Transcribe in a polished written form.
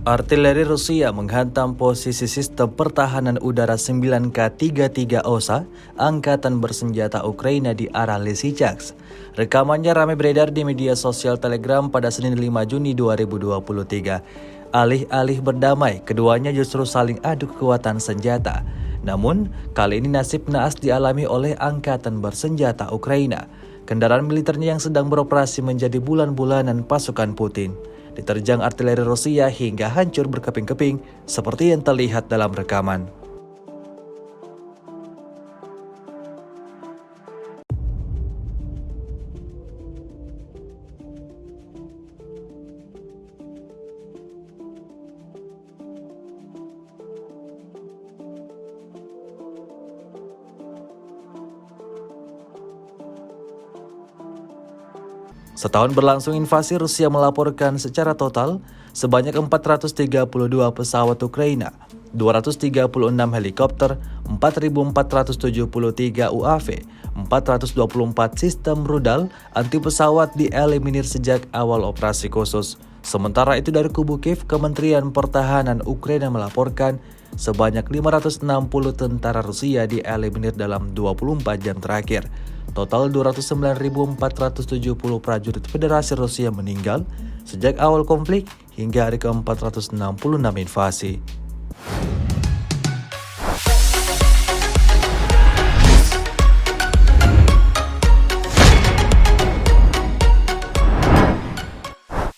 Artileri Rusia menghantam posisi sistem pertahanan udara 9K-33 OSA, angkatan bersenjata Ukraina di arah Lysychansk. Rekamannya ramai beredar di media sosial Telegram pada Senin 5 Juni 2023. Alih-alih berdamai, keduanya justru saling adu kekuatan senjata. Namun, kali ini nasib naas dialami oleh angkatan bersenjata Ukraina. Kendaraan militernya yang sedang beroperasi menjadi bulan-bulanan pasukan Putin. Diterjang artileri Rusia hingga hancur berkeping-keping seperti yang terlihat dalam rekaman. Setahun berlangsung invasi, Rusia melaporkan secara total sebanyak 432 pesawat Ukraina, 236 helikopter, 4.473 UAV, 424 sistem rudal anti pesawat dieliminir sejak awal operasi khusus. Sementara itu dari kubu Kiev, Kementerian Pertahanan Ukraina melaporkan sebanyak 560 tentara Rusia dieliminir dalam 24 jam terakhir. Total 209.470 prajurit Federasi Rusia meninggal sejak awal konflik hingga hari ke-466 invasi.